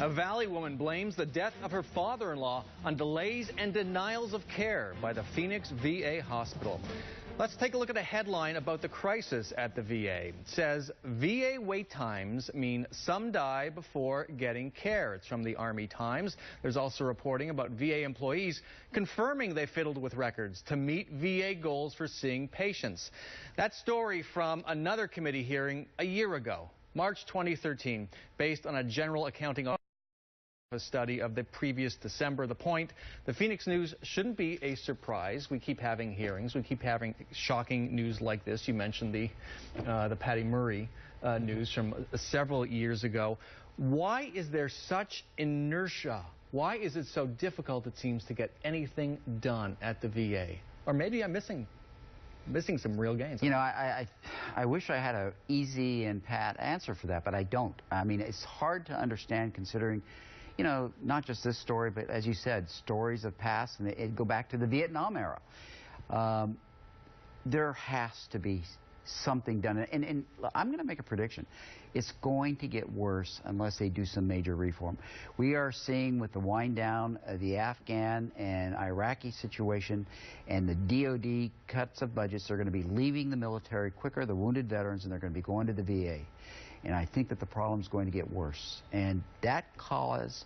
A Valley woman blames the death of her father-in-law on delays and denials of care by the Phoenix VA hospital. Let's take a look at a headline about the crisis at the VA. It says, VA wait times mean some die before getting care. It's from the Army Times. There's also reporting about VA employees confirming they fiddled with records to meet VA goals for seeing patients. That story from another committee hearing a year ago, March 2013, based on a general accounting a study of the previous December. The point, the Phoenix News shouldn't be a surprise. We keep having hearings. We keep having shocking news like this. You mentioned the Patty Murray news from several years ago. Why is there such inertia? Why is it so difficult, it seems, to get anything done at the VA? Or maybe I'm missing some real gains. You know, I wish I had an easy and pat answer for that, but I don't. I mean, it's hard to understand considering, you know, not just this story, but as you said, stories of past, and it go back to the Vietnam era. There has to be something done, and I'm going to make a prediction. It's going to get worse unless they do some major reform. We are seeing with the wind down of the Afghan and Iraqi situation and the DOD cuts of budgets, they're going to be leaving the military quicker, the wounded veterans, and they're going to be going to the VA. And I think that the problem is going to get worse. And that calls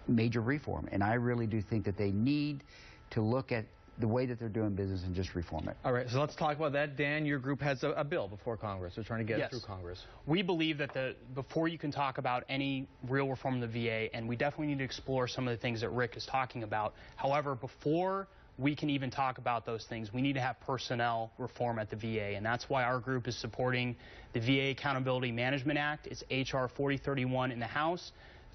major reform. And I really do think that they need to look at the way that they're doing business and just reform it. All right, so let's talk about that. Dan, your group has a bill before Congress. They're trying to get it through Congress. We believe that before you can talk about any real reform of the VA, and we definitely need to explore some of the things that Rick is talking about. However, before we can even talk about those things, we need to have personnel reform at the VA, and that's why our group is supporting the VA Accountability Management Act. It's H.R. 4031 in the House,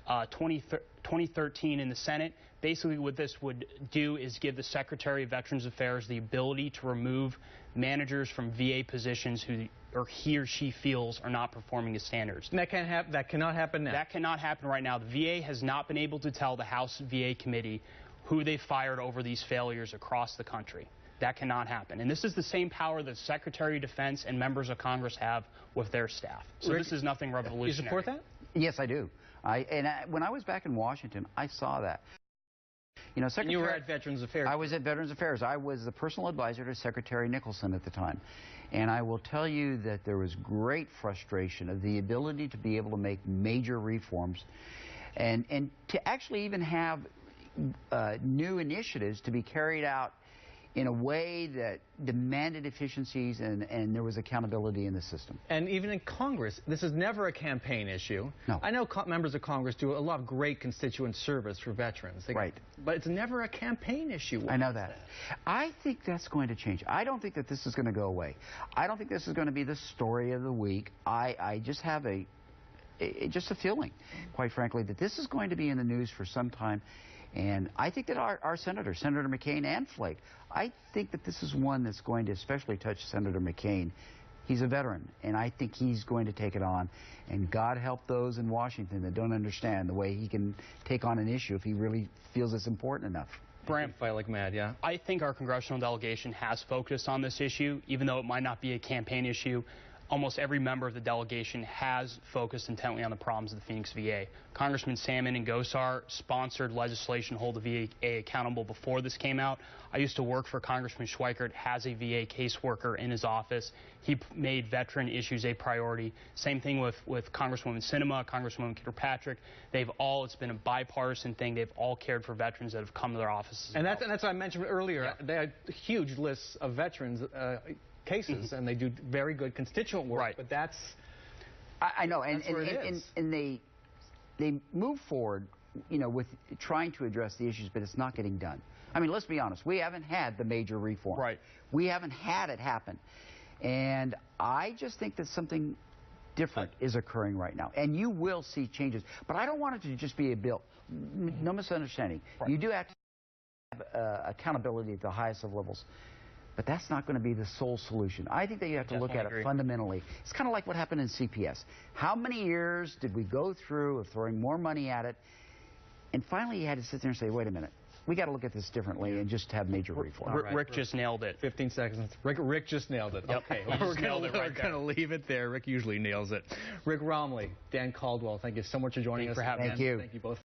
2013 in the Senate. Basically, what this would do is give the Secretary of Veterans Affairs the ability to remove managers from VA positions who he or she feels are not performing to standards. And that cannot happen now. That cannot happen right now. The VA has not been able to tell the House VA committee who they fired over these failures across the country. That cannot happen. And this is the same power that Secretary of Defense and members of Congress have with their staff. So Rick, this is nothing revolutionary. You support that? Yes, I do. When I was back in Washington, I saw that. You know, you were at Veterans Affairs. I was at Veterans Affairs. I was the personal advisor to Secretary Nicholson at the time. And I will tell you that there was great frustration of the ability to be able to make major reforms and to actually even have new initiatives to be carried out in a way that demanded efficiencies and there was accountability in the system. And even in Congress, this is never a campaign issue. No. I know members of Congress do a lot of great constituent service for veterans. Right. But it's never a campaign issue. I know that. I think that's going to change. I don't think that this is going to go away. I don't think this is going to be the story of the week. I just have just a feeling, quite frankly, that this is going to be in the news for some time. And I think that our senators, Senator McCain and Flake, I think that this is one that's going to especially touch Senator McCain. He's a veteran, and I think he's going to take it on. And God help those in Washington that don't understand the way he can take on an issue if he really feels it's important enough. Brant, fight like mad, yeah? I think our congressional delegation has focused on this issue, even though it might not be a campaign issue. Almost every member of the delegation has focused intently on the problems of the Phoenix VA. Congressman Salmon and Gosar sponsored legislation to hold the VA accountable before this came out. I used to work for Congressman Schweikert, has a VA caseworker in his office. He made veteran issues a priority. Same thing with Congresswoman Sinema, Congresswoman Kirkpatrick. It's been a bipartisan thing. They've all cared for veterans that have come to their offices. And that's what I mentioned earlier. Yeah. They had huge lists of veterans cases, and they do very good constituent work. Right. But that's I know, and they move forward, you know, with trying to address the issues, but it's not getting done. I mean, let's be honest. We haven't had the major reform. Right. We haven't had it happen, and I just think that something different is occurring right now, and you will see changes. But I don't want it to just be a bill. No misunderstanding. Right. You do have to have accountability at the highest of levels. But that's not going to be the sole solution. I think that you have to look at it fundamentally. It's kind of like what happened in CPS. How many years did we go through of throwing more money at it? And finally you had to sit there and say, wait a minute, we got to look at this differently and just have major reform. Rick just nailed it. 15 seconds. Rick just nailed it. Yep. Okay, we're going to leave it there. Rick usually nails it. Rick Romley, Dan Caldwell, thank you so much for joining us. Thank you. Thank you. Thank you both.